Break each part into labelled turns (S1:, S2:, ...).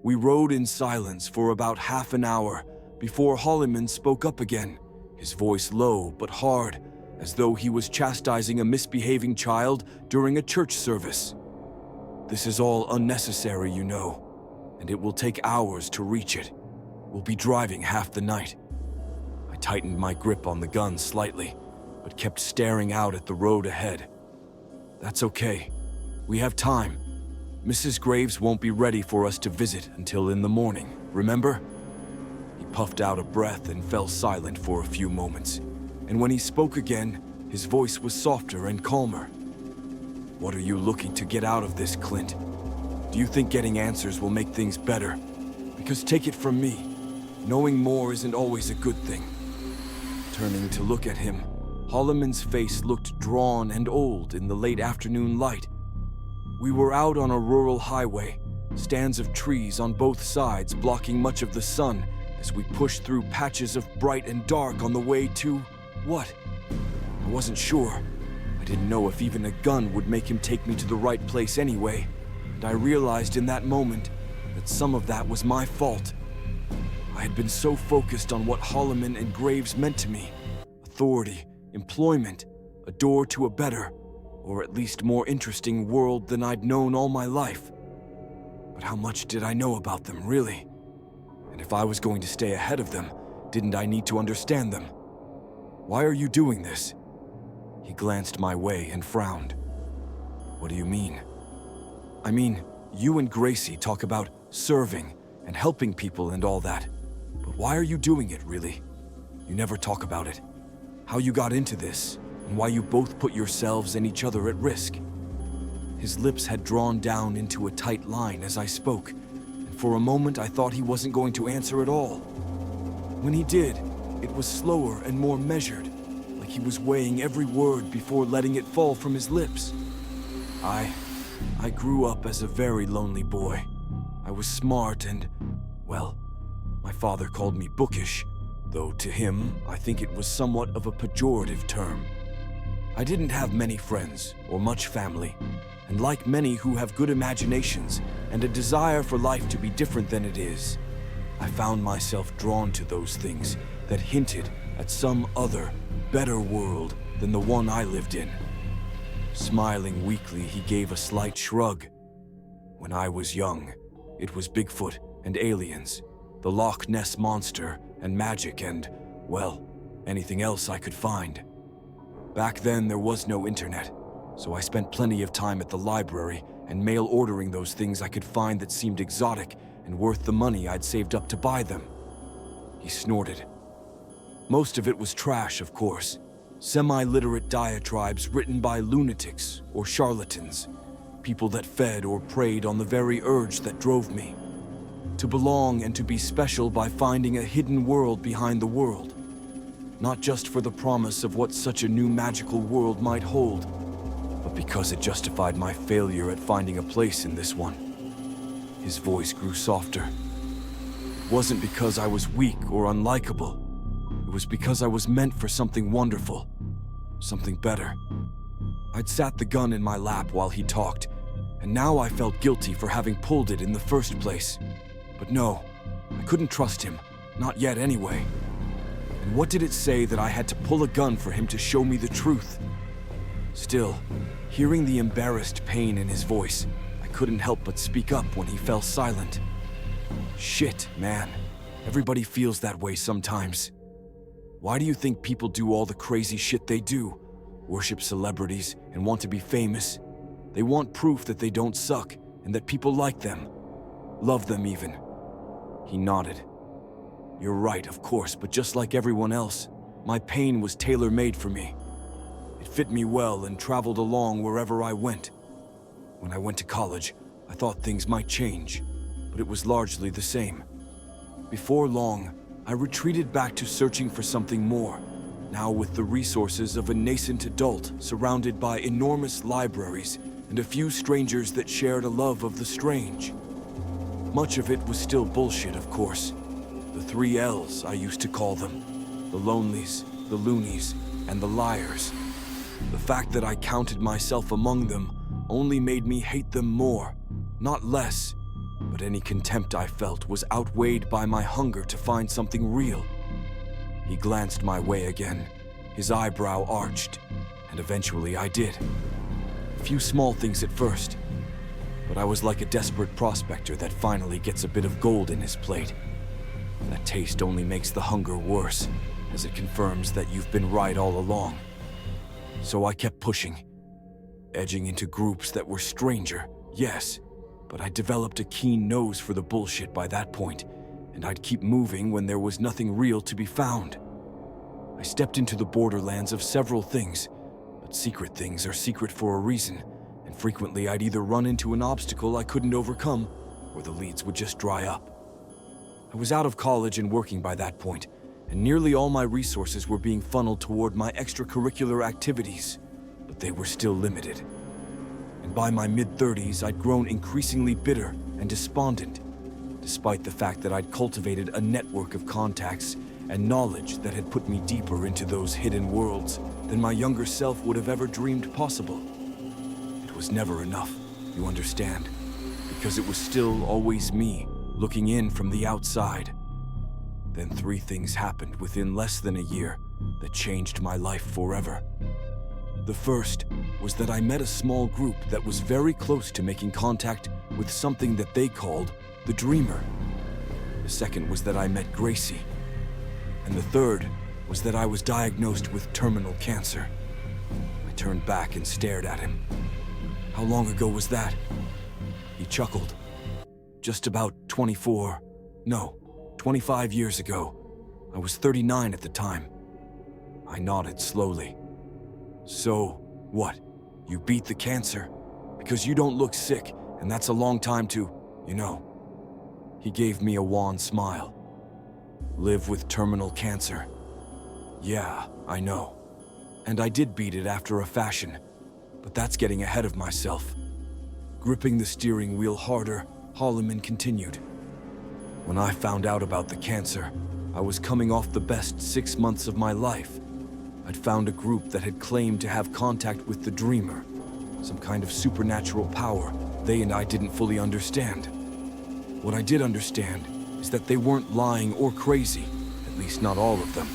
S1: We rode in silence for about half an hour before Holliman spoke up again, his voice low but hard, as though he was chastising a misbehaving child during a church service. "This is all unnecessary, you know, and it will take hours to reach it. We'll be driving half the night." I tightened my grip on the gun slightly, but kept staring out at the road ahead. "That's okay. We have time. Mrs. Graves won't be ready for us to visit until in the morning, remember?" He puffed out a breath and fell silent for a few moments, and when he spoke again, his voice was softer and calmer. "What are you looking to get out of this, Clint? Do you think getting answers will make things better? Because take it from me, knowing more isn't always a good thing." Turning to look at him, Holliman's face looked drawn and old in the late afternoon light. We were out on a rural highway, stands of trees on both sides blocking much of the sun as we pushed through patches of bright and dark on the way to what? I wasn't sure. I didn't know if even a gun would make him take me to the right place anyway, and I realized in that moment that some of that was my fault. I had been so focused on what Holliman and Graves meant to me: authority, employment, a door to a better, or at least more interesting world than I'd known all my life. But how much did I know about them, really? And if I was going to stay ahead of them, didn't I need to understand them? "Why are you doing this?" He glanced my way and frowned. "What do you mean?" "I mean, you and Gracie talk about serving and helping people and all that. But why are you doing it, really? You never talk about it. How you got into this, and why you both put yourselves and each other at risk." His lips had drawn down into a tight line as I spoke, and for a moment I thought he wasn't going to answer at all. When he did, it was slower and more measured, like he was weighing every word before letting it fall from his lips. I grew up as a very lonely boy. I was smart and, well, my father called me bookish, though to him, I think it was somewhat of a pejorative term. I didn't have many friends or much family, and like many who have good imaginations and a desire for life to be different than it is, I found myself drawn to those things that hinted at some other, better world than the one I lived in. Smiling weakly, he gave a slight shrug. "When I was young, it was Bigfoot and aliens, the Loch Ness Monster and magic and, well, anything else I could find. Back then there was no internet, so I spent plenty of time at the library and mail ordering those things I could find that seemed exotic and worth the money I'd saved up to buy them." He snorted. Most of it was trash, of course. Semi-literate diatribes written by lunatics or charlatans, people that fed or preyed on the very urge that drove me. To belong and to be special by finding a hidden world behind the world. Not just for the promise of what such a new magical world might hold, but because it justified my failure at finding a place in this one. His voice grew softer. It wasn't because I was weak or unlikable. It was because I was meant for something wonderful, something better. I'd sat the gun in my lap while he talked, and now I felt guilty for having pulled it in the first place. But no, I couldn't trust him, not yet anyway. And what did it say that I had to pull a gun for him to show me the truth? Still, hearing the embarrassed pain in his voice, I couldn't help but speak up when he fell silent. "Shit, man. Everybody feels that way sometimes. Why do you think people do all the crazy shit they do? Worship celebrities and want to be famous? They want proof that they don't suck and that people like them. Love them even." He nodded. "You're right, of course, but just like everyone else, my pain was tailor-made for me. It fit me well and traveled along wherever I went. When I went to college, I thought things might change, but it was largely the same. Before long, I retreated back to searching for something more, now with the resources of a nascent adult surrounded by enormous libraries and a few strangers that shared a love of the strange. Much of it was still bullshit, of course. The 3 L's, I used to call them. The lonelies, the loonies, and the liars. The fact that I counted myself among them only made me hate them more, not less. but any contempt I felt was outweighed by my hunger to find something real. He glanced my way again, his eyebrow arched, and eventually I did. A few small things at first, but I was like a desperate prospector that finally gets a bit of gold in his plate. That taste only makes the hunger worse, as it confirms that you've been right all along. So I kept pushing, edging into groups that were stranger, yes, but I developed a keen nose for the bullshit by that point, and I'd keep moving when there was nothing real to be found. I stepped into the borderlands of several things, but secret things are secret for a reason, and frequently I'd either run into an obstacle I couldn't overcome, or the leads would just dry up. I was out of college and working by that point, and nearly all my resources were being funneled toward my extracurricular activities, but they were still limited. And by my mid-30s, I'd grown increasingly bitter and despondent, despite the fact that I'd cultivated a network of contacts and knowledge that had put me deeper into those hidden worlds than my younger self would have ever dreamed possible. It was never enough, you understand, because it was still always me, looking in from the outside. Then 3 things happened within less than a year that changed my life forever. The first was that I met a small group that was very close to making contact with something that they called the Dreamer. The second was that I met Gracie. And the third was that I was diagnosed with terminal cancer. I turned back and stared at him. How long ago was that? He chuckled. Just about 25 years ago. I was 39 at the time. I nodded slowly. So, what? You beat the cancer? Because you don't look sick, and that's a long time to, you know. He gave me a wan smile. Live with terminal cancer. Yeah, I know. And I did beat it after a fashion, but that's getting ahead of myself. Gripping the steering wheel harder, Holloman continued. When I found out about the cancer, I was coming off the best 6 months of my life. I'd found a group that had claimed to have contact with the Dreamer, some kind of supernatural power they and I didn't fully understand. What I did understand is that they weren't lying or crazy, at least not all of them.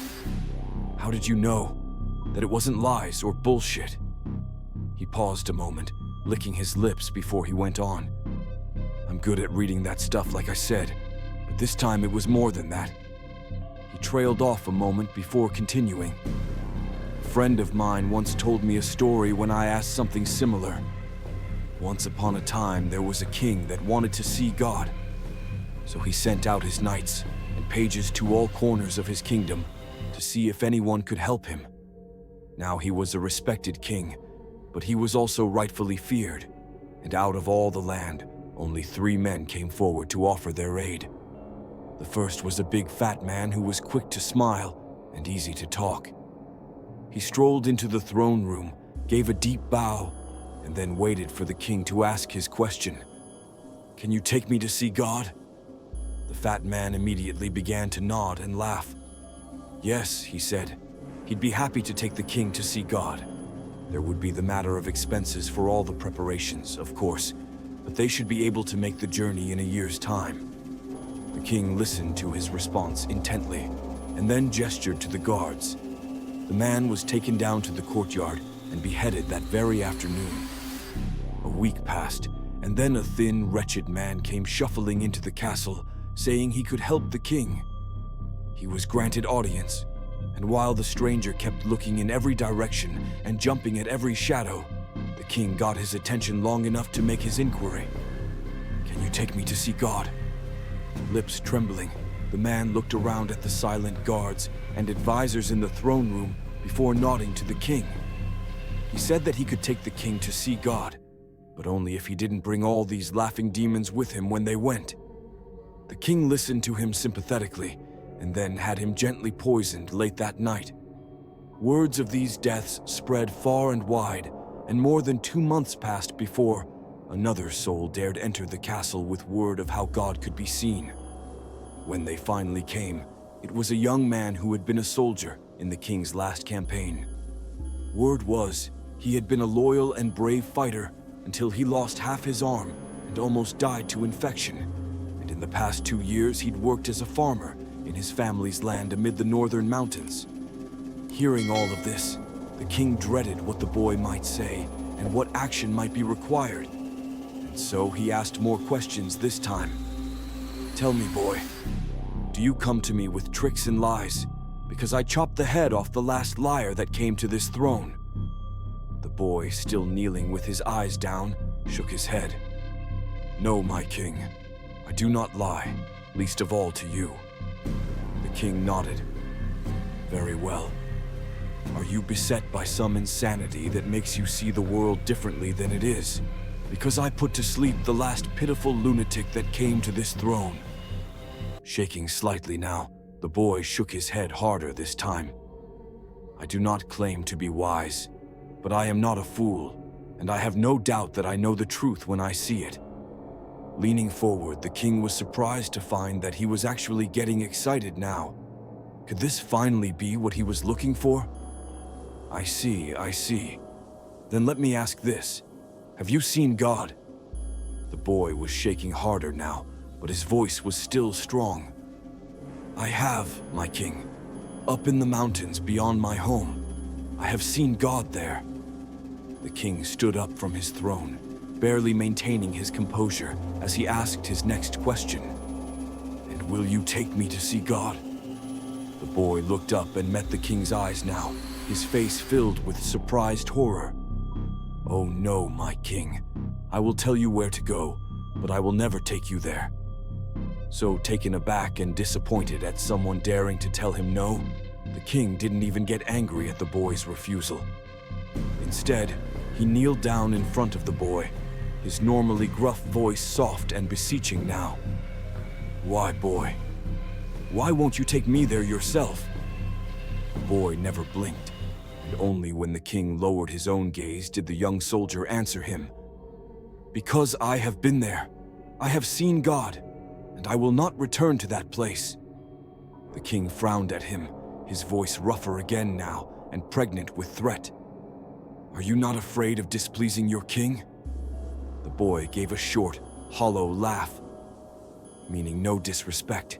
S1: How did you know that it wasn't lies or bullshit? He paused a moment, licking his lips before he went on. I'm good at reading that stuff, like I said, but this time it was more than that. He trailed off a moment before continuing. A friend of mine once told me a story when I asked something similar. Once upon a time, there was a king that wanted to see God. So he sent out his knights and pages to all corners of his kingdom to see if anyone could help him. Now he was a respected king, but he was also rightfully feared, and out of all the land, only 3 men came forward to offer their aid. The first was a big fat man who was quick to smile and easy to talk. He strolled into the throne room, gave a deep bow, and then waited for the king to ask his question. "Can you take me to see God?" The fat man immediately began to nod and laugh. "Yes," he said. He'd be happy to take the king to see God. There would be the matter of expenses for all the preparations, of course, but they should be able to make the journey in a year's time. The king listened to his response intently, and then gestured to the guards. The man was taken down to the courtyard and beheaded that very afternoon. A week passed, and then a thin, wretched man came shuffling into the castle, saying he could help the king. He was granted audience, and while the stranger kept looking in every direction and jumping at every shadow, the king got his attention long enough to make his inquiry. "Can you take me to see God?" Lips trembling, the man looked around at the silent guards and advisors in the throne room before nodding to the king. He said that he could take the king to see God, but only if he didn't bring all these laughing demons with him when they went. The king listened to him sympathetically, and then had him gently poisoned late that night. Words of these deaths spread far and wide, and more than 2 months passed before another soul dared enter the castle with word of how God could be seen. When they finally came, it was a young man who had been a soldier in the king's last campaign. Word was, he had been a loyal and brave fighter until he lost half his arm and almost died to infection. In the past 2 years, he'd worked as a farmer in his family's land amid the northern mountains. Hearing all of this, the king dreaded what the boy might say and what action might be required. And so he asked more questions this time. "Tell me, boy, do you come to me with tricks and lies? Because I chopped the head off the last liar that came to this throne." The boy, still kneeling with his eyes down, shook his head. "No, my king, I do not lie, least of all to you." The king nodded. "Very well. Are you beset by some insanity that makes you see the world differently than it is? Because I put to sleep the last pitiful lunatic that came to this throne." Shaking slightly now, the boy shook his head harder this time. "I do not claim to be wise, but I am not a fool, and I have no doubt that I know the truth when I see it." Leaning forward, the king was surprised to find that he was actually getting excited now. Could this finally be what he was looking for? I see. Then let me ask this. Have you seen God?" The boy was shaking harder now, but his voice was still strong. "I have, my king. Up in the mountains beyond my home. I have seen God there." The king stood up from his throne, barely maintaining his composure as he asked his next question. "And will you take me to see God?" The boy looked up and met the king's eyes now, his face filled with surprised horror. "Oh no, my king. I will tell you where to go, but I will never take you there." So, taken aback and disappointed at someone daring to tell him no, the king didn't even get angry at the boy's refusal. Instead, he kneeled down in front of the boy, his normally gruff voice soft and beseeching now. "Why, boy? Why won't you take me there yourself?" The boy never blinked, and only when the king lowered his own gaze did the young soldier answer him. "Because I have been there. I have seen God, and I will not return to that place." The king frowned at him, his voice rougher again now and pregnant with threat. "Are you not afraid of displeasing your king?" The boy gave a short, hollow laugh, meaning no disrespect.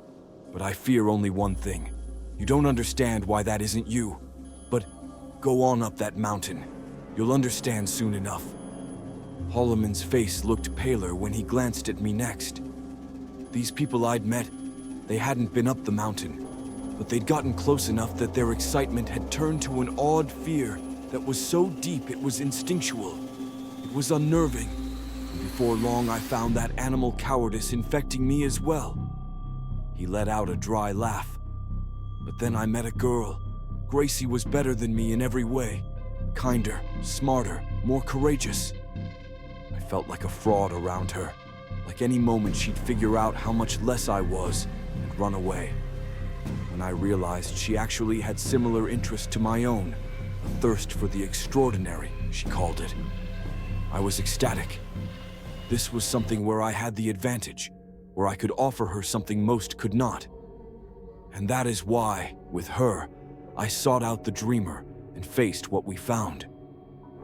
S1: "But I fear only one thing. You don't understand why that isn't you. But go on up that mountain. You'll understand soon enough." Holloman's face looked paler when he glanced at me next. These people I'd met, they hadn't been up the mountain, but they'd gotten close enough that their excitement had turned to an awed fear that was so deep it was instinctual. It was unnerving, and before long I found that animal cowardice infecting me as well. He let out a dry laugh. "But then I met a girl. Gracie was better than me in every way. Kinder, smarter, more courageous. I felt like a fraud around her. Like any moment she'd figure out how much less I was and run away. When I realized she actually had similar interests to my own, a thirst for the extraordinary, she called it. I was ecstatic. This was something where I had the advantage, where I could offer her something most could not. And that is why, with her, I sought out the dreamer and faced what we found.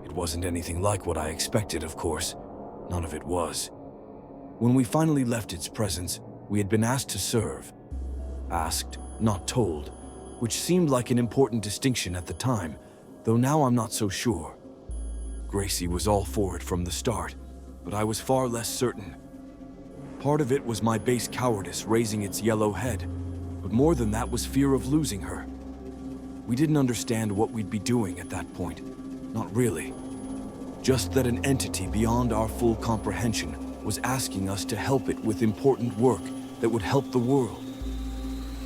S1: It wasn't anything like what I expected, of course. None of it was. When we finally left its presence, we had been asked to serve. Asked, not told, which seemed like an important distinction at the time, though now I'm not so sure. Gracie was all for it from the start, but I was far less certain. Part of it was my base cowardice raising its yellow head, but more than that was fear of losing her. We didn't understand what we'd be doing at that point. Not really. Just that an entity beyond our full comprehension was asking us to help it with important work that would help the world.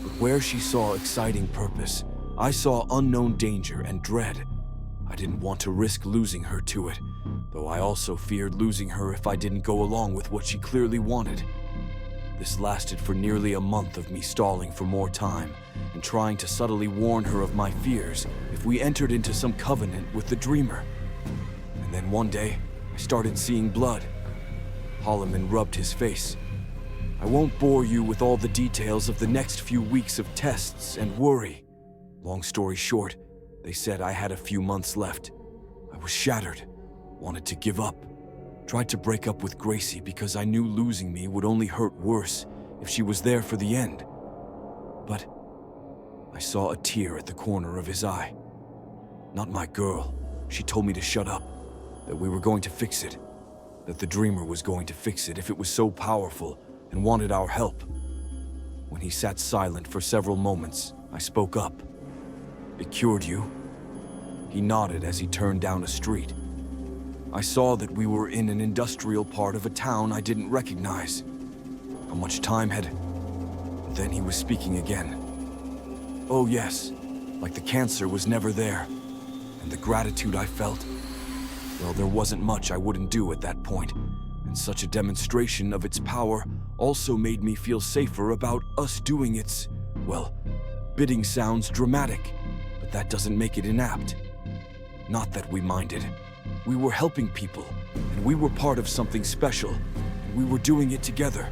S1: But where she saw exciting purpose, I saw unknown danger and dread. I didn't want to risk losing her to it, though I also feared losing her if I didn't go along with what she clearly wanted. This lasted for nearly a month of me stalling for more time and trying to subtly warn her of my fears if we entered into some covenant with the Dreamer. And then one day, I started seeing blood. Holloman rubbed his face. I won't bore you with all the details of the next few weeks of tests and worry. Long story short, they said I had a few months left. I was shattered, wanted to give up. Tried to break up with Gracie because I knew losing me would only hurt worse, if she was there for the end. But I saw a tear at the corner of his eye. Not my girl. She told me to shut up, that we were going to fix it, that the dreamer was going to fix it if it was so powerful and wanted our help. When he sat silent for several moments, I spoke up. "It cured you?" He nodded as he turned down a street. I saw that we were in an industrial part of a town I didn't recognize. How much time had... Then he was speaking again. "Oh yes, like the cancer was never there. And the gratitude I felt... Well, there wasn't much I wouldn't do at that point, and such a demonstration of its power also made me feel safer about us doing its... Well, bidding sounds dramatic, but that doesn't make it inapt. Not that we minded. We were helping people, and we were part of something special, and we were doing it together.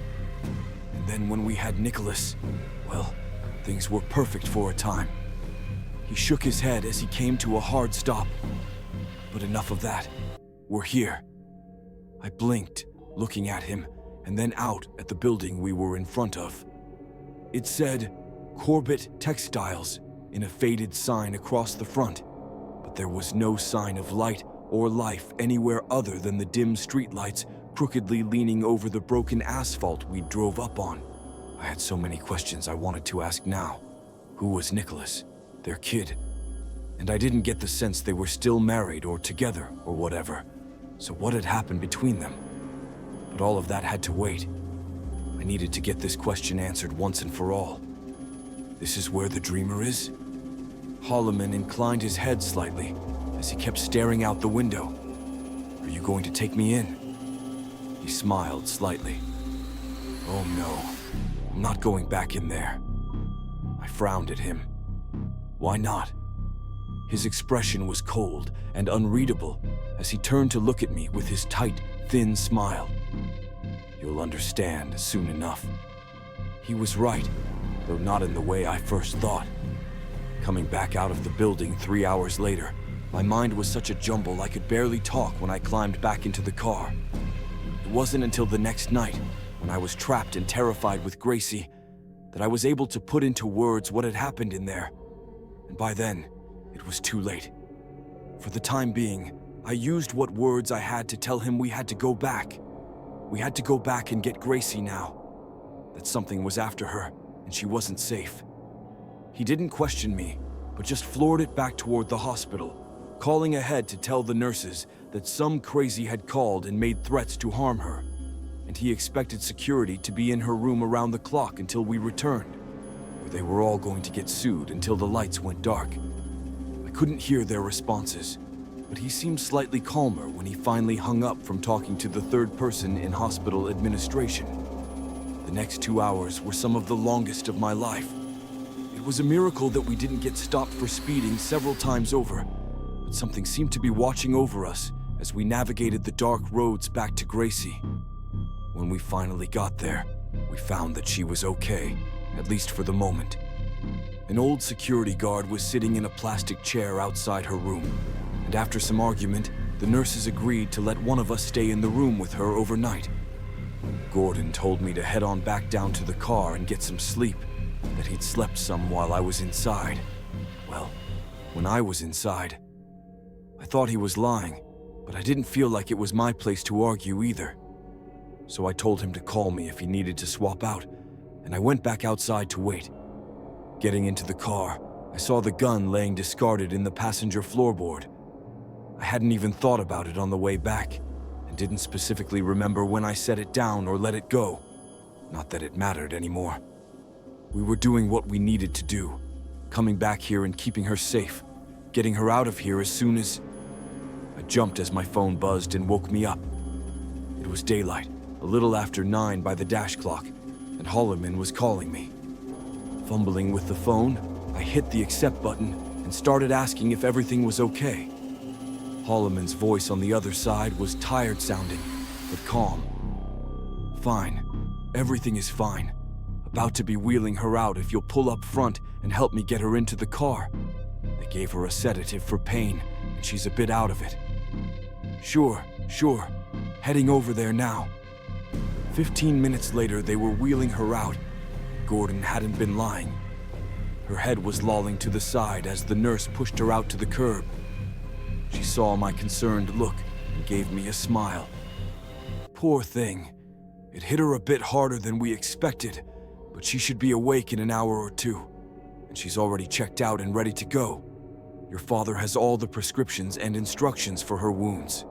S1: And then when we had Nicholas, well, things were perfect for a time." He shook his head as he came to a hard stop. "But enough of that. We're here." I blinked, looking at him, and then out at the building we were in front of. It said, Corbett Textiles, in a faded sign across the front, but there was no sign of light or life anywhere other than the dim streetlights crookedly leaning over the broken asphalt we drove up on. I had so many questions I wanted to ask now. Who was Nicholas? Their kid? And I didn't get the sense they were still married or together or whatever. So what had happened between them? But all of that had to wait. I needed to get this question answered once and for all. This is where the dreamer is? Holloman inclined his head slightly as he kept staring out the window. "Are you going to take me in?" He smiled slightly. "Oh no, I'm not going back in there." I frowned at him. "Why not?" His expression was cold and unreadable as he turned to look at me with his tight, thin smile. "You'll understand soon enough." He was right, though not in the way I first thought. Coming back out of the building 3 hours later, my mind was such a jumble I could barely talk when I climbed back into the car. It wasn't until the next night, when I was trapped and terrified with Gracie, that I was able to put into words what had happened in there. And by then, it was too late. For the time being, I used what words I had to tell him we had to go back. We had to go back and get Gracie now. That something was after her, and she wasn't safe. He didn't question me, but just floored it back toward the hospital, calling ahead to tell the nurses that some crazy had called and made threats to harm her, and he expected security to be in her room around the clock until we returned, or they were all going to get sued until the lights went dark. I couldn't hear their responses, but he seemed slightly calmer when he finally hung up from talking to the third person in hospital administration. The next 2 hours were some of the longest of my life. It was a miracle that we didn't get stopped for speeding several times over, but something seemed to be watching over us as we navigated the dark roads back to Gracie. When we finally got there, we found that she was okay, at least for the moment. An old security guard was sitting in a plastic chair outside her room, and after some argument, the nurses agreed to let one of us stay in the room with her overnight. Gordon told me to head on back down to the car and get some sleep, that he'd slept some while I was inside. Well, when I was inside, I thought he was lying, but I didn't feel like it was my place to argue either. So I told him to call me if he needed to swap out, and I went back outside to wait. Getting into the car, I saw the gun laying discarded in the passenger floorboard. I hadn't even thought about it on the way back, and didn't specifically remember when I set it down or let it go. Not that it mattered anymore. We were doing what we needed to do, coming back here and keeping her safe, getting her out of here as soon as... I jumped as my phone buzzed and woke me up. It was daylight, a little after 9 by the dash clock, and Holloman was calling me. Fumbling with the phone, I hit the accept button and started asking if everything was okay. Holloman's voice on the other side was tired sounding, but calm. "Fine. Everything is fine. About to be wheeling her out if you'll pull up front and help me get her into the car. They gave her a sedative for pain, and she's a bit out of it." Sure. Heading over there now." 15 minutes later, they were wheeling her out. Gordon hadn't been lying. Her head was lolling to the side as the nurse pushed her out to the curb. She saw my concerned look and gave me a smile. Poor thing. It hit her a bit harder than we expected, but she should be awake in an hour or two, and she's already checked out and ready to go. Your father has all the prescriptions and instructions for her wounds.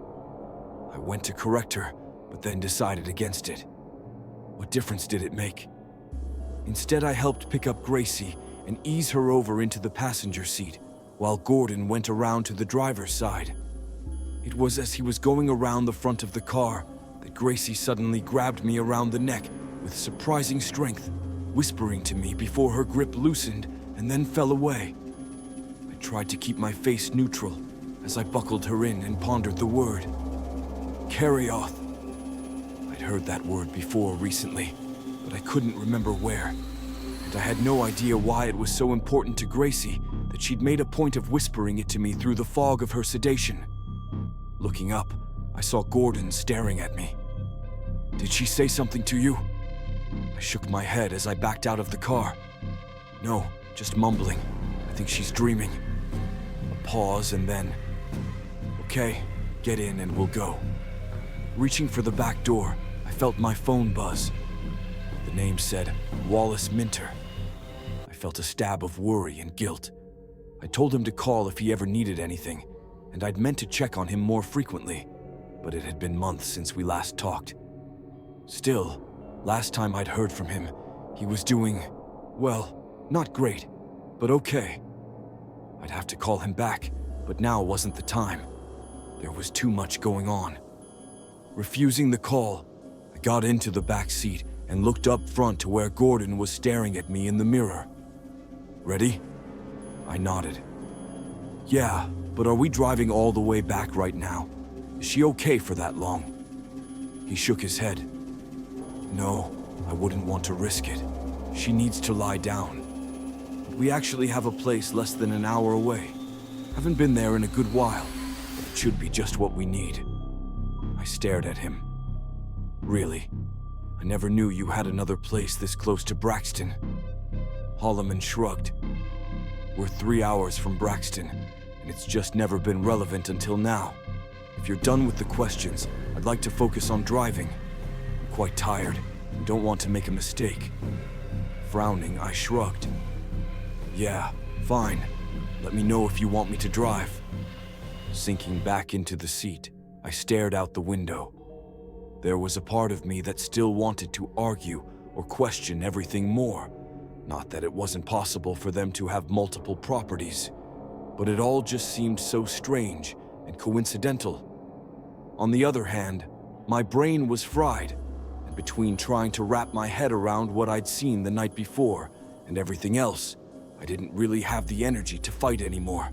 S1: I went to correct her, but then decided against it. What difference did it make? Instead, I helped pick up Gracie and ease her over into the passenger seat, while Gordon went around to the driver's side. It was as he was going around the front of the car that Gracie suddenly grabbed me around the neck with surprising strength, whispering to me before her grip loosened and then fell away. I tried to keep my face neutral as I buckled her in and pondered the word. Kerioth. I'd heard that word before recently, but I couldn't remember where, and I had no idea why it was so important to Gracie that she'd made a point of whispering it to me through the fog of her sedation. Looking up, I saw Gordon staring at me. Did she say something to you? I shook my head as I backed out of the car. No, just mumbling. I think she's dreaming. A pause and then, okay, get in and we'll go. Reaching for the back door, I felt my phone buzz. The name said Wallace Minter. I felt a stab of worry and guilt. I told him to call if he ever needed anything, and I'd meant to check on him more frequently, but it had been months since we last talked. Still, last time I'd heard from him, he was doing, well, not great, but okay. I'd have to call him back, but now wasn't the time. There was too much going on. Refusing the call, I got into the back seat and looked up front to where Gordon was staring at me in the mirror. Ready? I nodded. Yeah, but are we driving all the way back right now? Is she okay for that long? He shook his head. No, I wouldn't want to risk it. She needs to lie down. But we actually have a place less than an hour away. Haven't been there in a good while, but it should be just what we need. I stared at him. Really? I never knew you had another place this close to Braxton. Holloman shrugged. We're 3 hours from Braxton, and it's just never been relevant until now. If you're done with the questions, I'd like to focus on driving. I'm quite tired and don't want to make a mistake. Frowning, I shrugged. Yeah, fine. Let me know if you want me to drive. Sinking back into the seat, I stared out the window. There was a part of me that still wanted to argue or question everything more. Not that it wasn't possible for them to have multiple properties, but it all just seemed so strange and coincidental. On the other hand, my brain was fried, and between trying to wrap my head around what I'd seen the night before and everything else, I didn't really have the energy to fight anymore.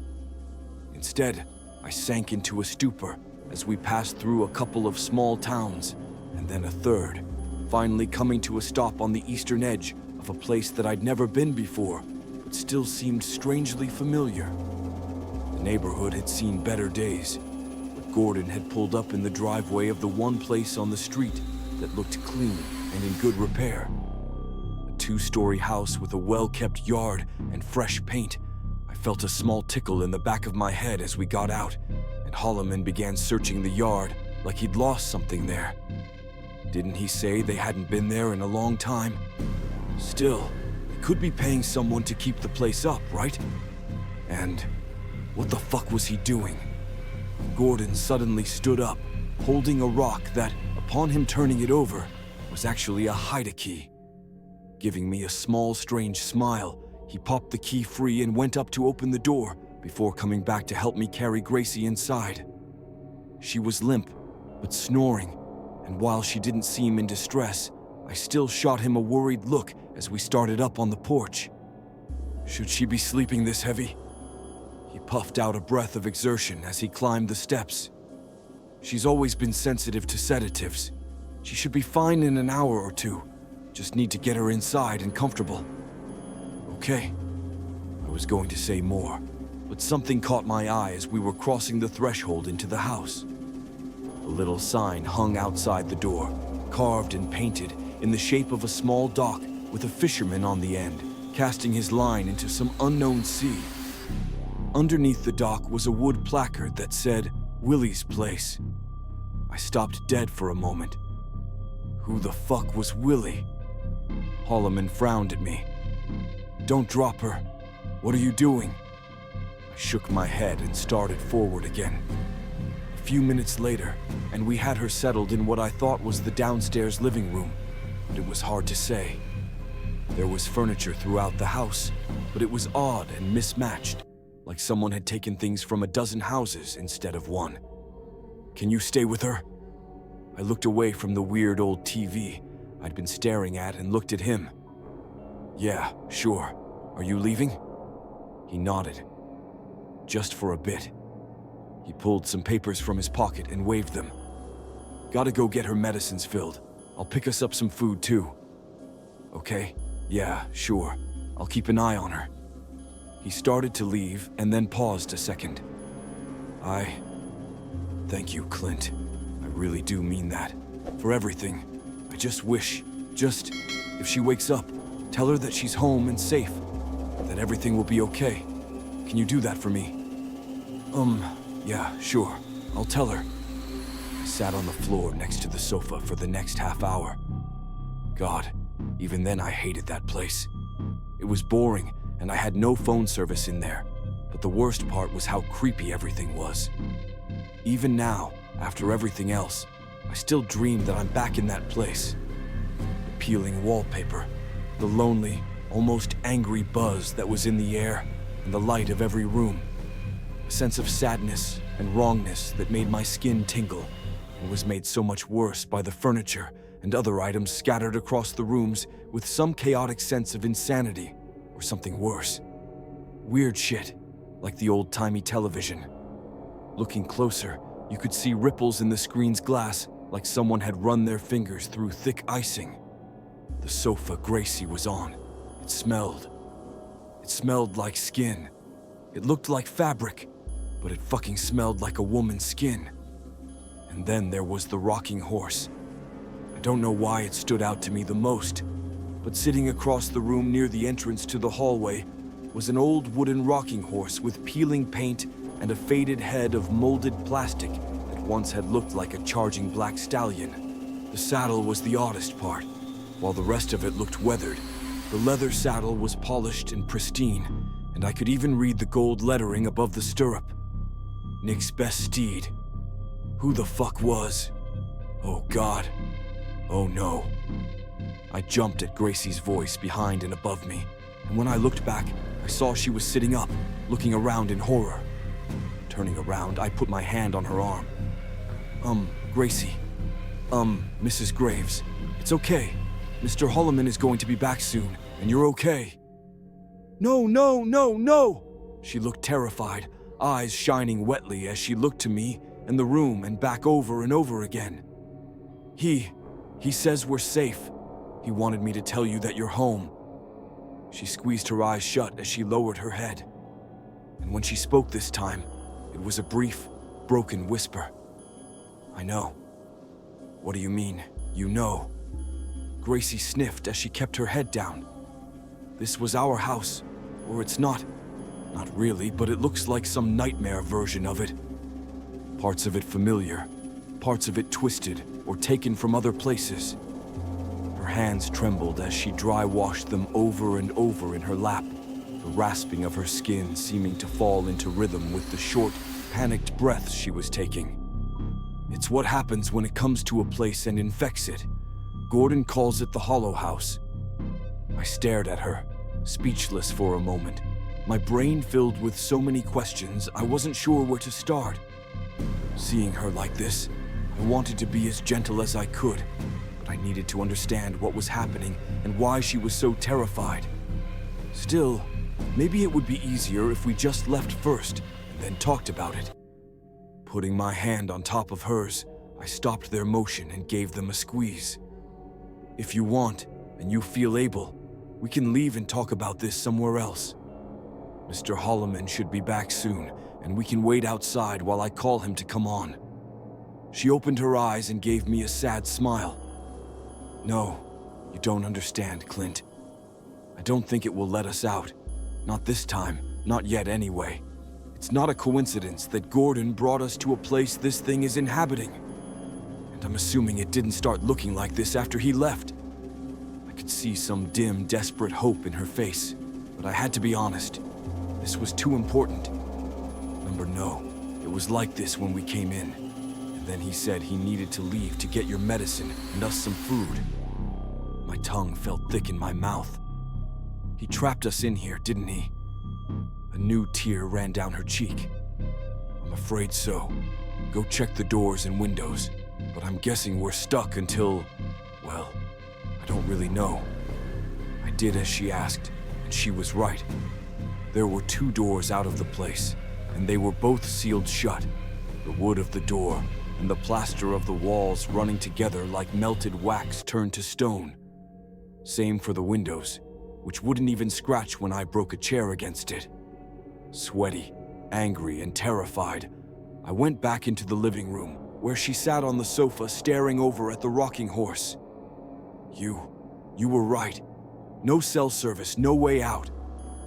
S1: Instead, I sank into a stupor as we passed through a couple of small towns, and then a third, finally coming to a stop on the eastern edge of a place that I'd never been before, but still seemed strangely familiar. The neighborhood had seen better days, but Gordon had pulled up in the driveway of the one place on the street that looked clean and in good repair. A 2-story house with a well-kept yard and fresh paint. I felt a small tickle in the back of my head as we got out, and Holloman began searching the yard like he'd lost something there. Didn't he say they hadn't been there in a long time? Still, they could be paying someone to keep the place up, right? And what the fuck was he doing? Gordon suddenly stood up, holding a rock that, upon him turning it over, was actually a Haida key. Giving me a small, strange smile, he popped the key free and went up to open the door before coming back to help me carry Gracie inside. She was limp, but snoring, and while she didn't seem in distress, I still shot him a worried look as we started up on the porch. Should she be sleeping this heavy? He puffed out a breath of exertion as he climbed the steps. She's always been sensitive to sedatives. She should be fine in an hour or two. Just need to get her inside and comfortable. Okay. I was going to say more, but something caught my eye as we were crossing the threshold into the house. A little sign hung outside the door, carved and painted in the shape of a small dock with a fisherman on the end, casting his line into some unknown sea. Underneath the dock was a wood placard that said, "Willie's Place." I stopped dead for a moment. Who the fuck was Willie? Holloman frowned at me. "Don't drop her. What are you doing?" I shook my head and started forward again. A few minutes later, and we had her settled in what I thought was the downstairs living room, but it was hard to say. There was furniture throughout the house, but it was odd and mismatched, like someone had taken things from a dozen houses instead of one. "Can you stay with her?" I looked away from the weird old TV I'd been staring at and looked at him. "Yeah, sure. Are you leaving?" He nodded. "Just for a bit." He pulled some papers from his pocket and waved them. "Gotta go get her medicines filled. I'll pick us up some food too." "Okay, yeah, sure. I'll keep an eye on her." He started to leave and then paused a second. Thank you, Clint. I really do mean that. For everything. I just wish, if she wakes up, tell her that she's home and safe. That everything will be okay. Can you do that for me?" Yeah, sure. I'll tell her." I sat on the floor next to the sofa for the next half hour. God, even then I hated that place. It was boring, and I had no phone service in there. But the worst part was how creepy everything was. Even now, after everything else, I still dream that I'm back in that place. The peeling wallpaper, the lonely, almost angry buzz that was in the air, and the light of every room. A sense of sadness and wrongness that made my skin tingle, and was made so much worse by the furniture and other items scattered across the rooms with some chaotic sense of insanity, or something worse. Weird shit, like the old-timey television. Looking closer, you could see ripples in the screen's glass, like someone had run their fingers through thick icing. The sofa Gracie was on. It smelled. It smelled like skin. It looked like fabric, but it fucking smelled like a woman's skin. And then there was the rocking horse. I don't know why it stood out to me the most, but sitting across the room near the entrance to the hallway was an old wooden rocking horse with peeling paint and a faded head of molded plastic that once had looked like a charging black stallion. The saddle was the oddest part. While the rest of it looked weathered, the leather saddle was polished and pristine, and I could even read the gold lettering above the stirrup. Nick's best steed. Who the fuck was? Oh God. Oh no. I jumped at Gracie's voice behind and above me, and when I looked back, I saw she was sitting up, looking around in horror. Turning around, I put my hand on her arm. Gracie. Mrs. Graves. It's okay. Mr. Holloman is going to be back soon, and you're okay. No, no, no, no! She looked terrified, eyes shining wetly as she looked to me and the room and back over and over again. He says we're safe. He wanted me to tell you that you're home. She squeezed her eyes shut as she lowered her head. And when she spoke this time, it was a brief, broken whisper. I know. What do you mean, you know? Gracie sniffed as she kept her head down. This was our house, or it's not. Not really, but it looks like some nightmare version of it. Parts of it familiar, parts of it twisted or taken from other places. Her hands trembled as she dry-washed them over and over in her lap, the rasping of her skin seeming to fall into rhythm with the short, panicked breaths she was taking. It's what happens when it comes to a place and infects it. Gordon calls it the Hollow House. I stared at her, speechless for a moment, my brain filled with so many questions I wasn't sure where to start. Seeing her like this, I wanted to be as gentle as I could, but I needed to understand what was happening and why she was so terrified. Still, maybe it would be easier if we just left first and then talked about it. Putting my hand on top of hers, I stopped their motion and gave them a squeeze. If you want, and you feel able, we can leave and talk about this somewhere else. Mr. Holloman should be back soon, and we can wait outside while I call him to come on. She opened her eyes and gave me a sad smile. No, you don't understand, Clint. I don't think it will let us out. Not this time, not yet anyway. It's not a coincidence that Gordon brought us to a place this thing is inhabiting. And I'm assuming it didn't start looking like this after he left. I could see some dim, desperate hope in her face, but I had to be honest. This was too important. Remember, no, it was like this when we came in. And then he said he needed to leave to get your medicine and us some food. My tongue felt thick in my mouth. He trapped us in here, didn't he? A new tear ran down her cheek. I'm afraid so. Go check the doors and windows. But I'm guessing we're stuck until, well, I don't really know. I did as she asked, and she was right. There were 2 doors out of the place, and they were both sealed shut. The wood of the door and the plaster of the walls running together like melted wax turned to stone. Same for the windows, which wouldn't even scratch when I broke a chair against it. Sweaty, angry, and terrified, I went back into the living room, where she sat on the sofa staring over at the rocking horse. You were right. No cell service, no way out.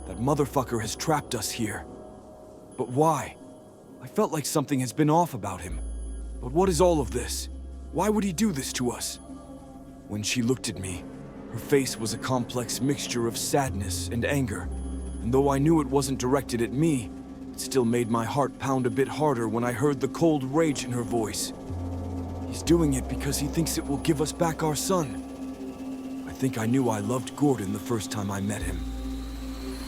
S1: That motherfucker has trapped us here. But why? I felt like something has been off about him. But what is all of this? Why would he do this to us? When she looked at me, her face was a complex mixture of sadness and anger. And though I knew it wasn't directed at me, it still made my heart pound a bit harder when I heard the cold rage in her voice. He's doing it because he thinks it will give us back our son. I think I knew I loved Gordon the first time I met him.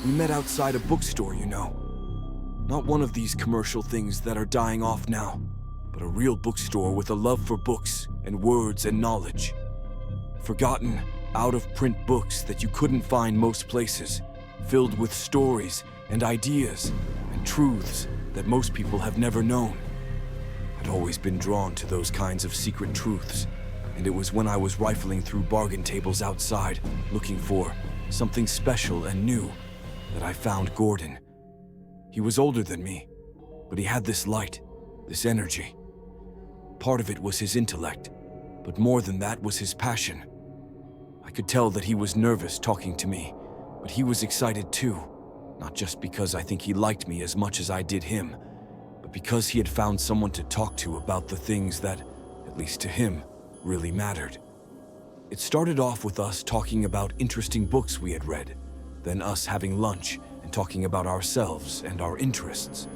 S1: We met outside a bookstore, you know. Not one of these commercial things that are dying off now, but a real bookstore with a love for books and words and knowledge. Forgotten, out-of-print books that you couldn't find most places, filled with stories and ideas and truths that most people have never known. I'd always been drawn to those kinds of secret truths, and it was when I was rifling through bargain tables outside, looking for something special and new, that I found Gordon. He was older than me, but he had this light, this energy. Part of it was his intellect, but more than that was his passion. I could tell that he was nervous talking to me, but he was excited too, not just because I think he liked me as much as I did him, but because he had found someone to talk to about the things that, at least to him, really mattered. It started off with us talking about interesting books we had read, then us having lunch and talking about ourselves and our interests.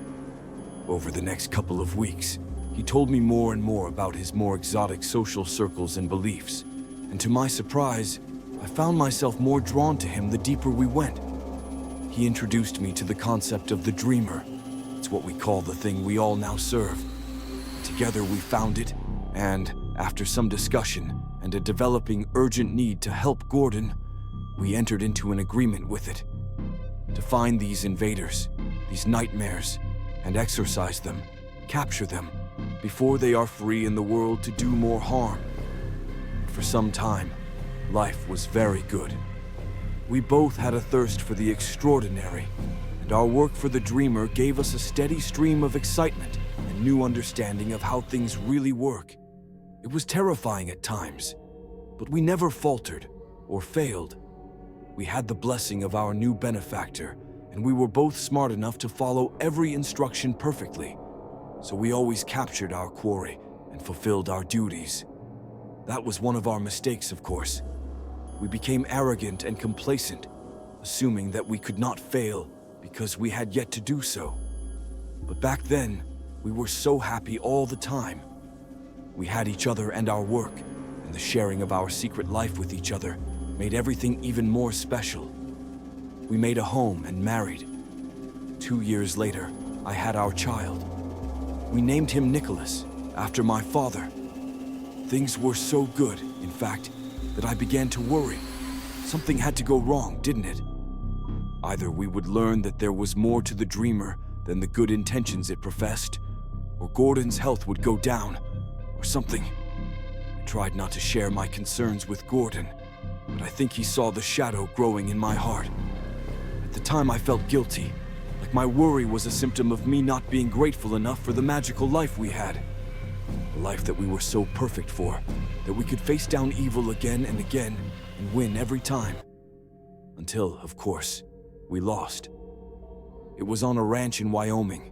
S1: Over the next couple of weeks, he told me more and more about his more exotic social circles and beliefs, and to my surprise, I found myself more drawn to him the deeper we went. He introduced me to the concept of the dreamer. It's what we call the thing we all now serve. Together we found it, and after some discussion and a developing urgent need to help Gordon, we entered into an agreement with it. To find these invaders, these nightmares, and exorcise them, capture them, before they are free in the world to do more harm. For some time, life was very good. We both had a thirst for the extraordinary, and our work for the Dreamer gave us a steady stream of excitement and new understanding of how things really work. It was terrifying at times, but we never faltered or failed. We had the blessing of our new benefactor, and we were both smart enough to follow every instruction perfectly. So we always captured our quarry and fulfilled our duties. That was one of our mistakes, of course. We became arrogant and complacent, assuming that we could not fail because we had yet to do so. But back then, we were so happy all the time. We had each other and our work, and the sharing of our secret life with each other made everything even more special. We made a home and married. 2 years later, I had our child. We named him Nicholas, after my father. Things were so good, in fact, that I began to worry. Something had to go wrong, didn't it? Either we would learn that there was more to the Dreamer than the good intentions it professed, or Gordon's health would go down, or something. I tried not to share my concerns with Gordon, but I think he saw the shadow growing in my heart. At the time, I felt guilty, like my worry was a symptom of me not being grateful enough for the magical life we had. a life that we were so perfect for, that we could face down evil again and again and win every time. Until, of course, we lost. It was on a ranch in Wyoming.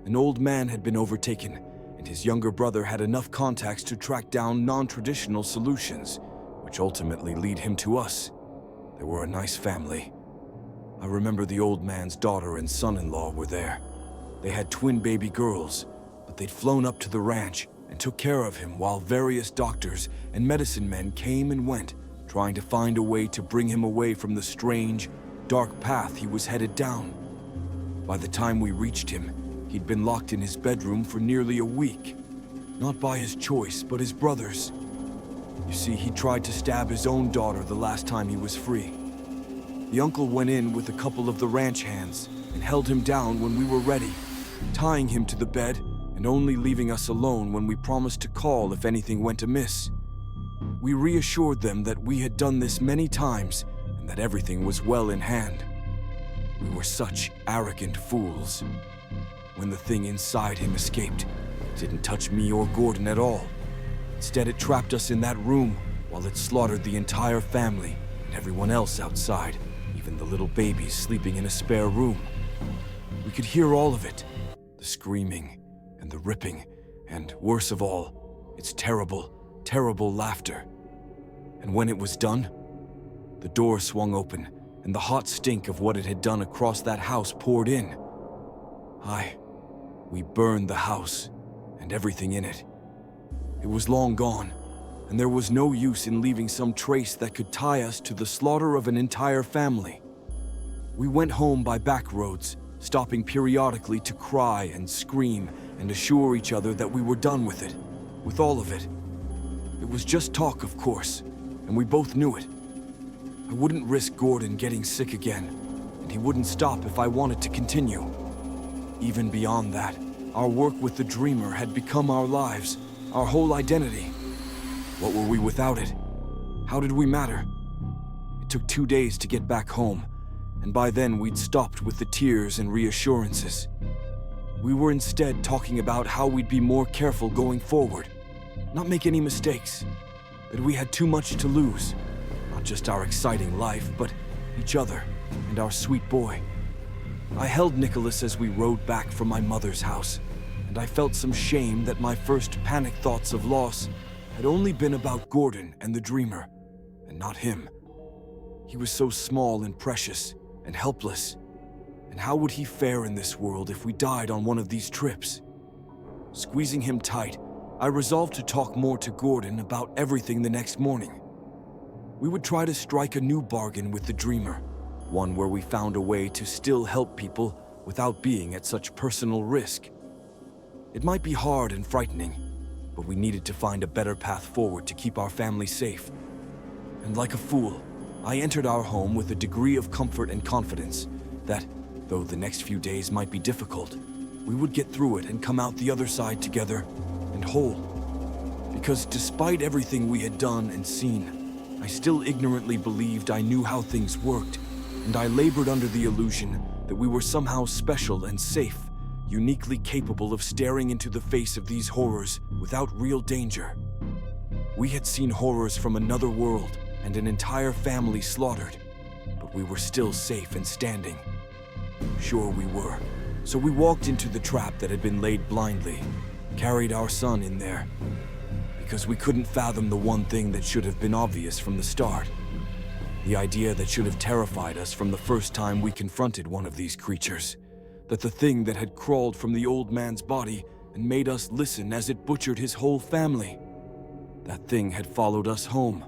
S1: An old man had been overtaken, and his younger brother had enough contacts to track down non-traditional solutions, which ultimately lead him to us. They were a nice family. I remember the old man's daughter and son-in-law were there. They had twin baby girls, but they'd flown up to the ranch and took care of him while various doctors and medicine men came and went, trying to find a way to bring him away from the strange, dark path he was headed down. By the time we reached him, he'd been locked in his bedroom for nearly a week. Not by his choice, but his brother's. You see, he tried to stab his own daughter the last time he was free. The uncle went in with a couple of the ranch hands and held him down when we were ready, tying him to the bed and only leaving us alone when we promised to call if anything went amiss. We reassured them that we had done this many times and that everything was well in hand. We were such arrogant fools. When the thing inside him escaped, it didn't touch me or Gordon at all. Instead, it trapped us in that room while it slaughtered the entire family and everyone else outside, even the little babies sleeping in a spare room. We could hear all of it, the screaming and the ripping, and worse of all, its terrible, terrible laughter. And when it was done, the door swung open and the hot stink of what it had done across that house poured in. We burned the house and everything in it. It was long gone, and there was no use in leaving some trace that could tie us to the slaughter of an entire family. We went home by back roads, stopping periodically to cry and scream and assure each other that we were done with it, with all of it. It was just talk, of course, and we both knew it. I wouldn't risk Gordon getting sick again, and he wouldn't stop if I wanted to continue. Even beyond that, our work with the Dreamer had become our lives, our whole identity. What were we without it? How did we matter? It took 2 days to get back home, and by then we'd stopped with the tears and reassurances. We were instead talking about how we'd be more careful going forward, not make any mistakes, that we had too much to lose, not just our exciting life, but each other and our sweet boy. I held Nicholas as we rode back from my mother's house, and I felt some shame that my first panic thoughts of loss had only been about Gordon and the Dreamer, and not him. He was so small and precious and helpless, and how would he fare in this world if we died on one of these trips? Squeezing him tight, I resolved to talk more to Gordon about everything the next morning. We would try to strike a new bargain with the Dreamer, one where we found a way to still help people without being at such personal risk. It might be hard and frightening, but we needed to find a better path forward to keep our family safe. And like a fool, I entered our home with a degree of comfort and confidence that, though the next few days might be difficult, we would get through it and come out the other side together and whole. Because despite everything we had done and seen, I still ignorantly believed I knew how things worked, and I labored under the illusion that we were somehow special and safe, uniquely capable of staring into the face of these horrors without real danger. We had seen horrors from another world and an entire family slaughtered, but we were still safe and standing. Sure we were. So we walked into the trap that had been laid blindly, carried our son in there, because we couldn't fathom the one thing that should have been obvious from the start. The idea that should have terrified us from the first time we confronted one of these creatures. That the thing that had crawled from the old man's body and made us listen as it butchered his whole family. That thing had followed us home.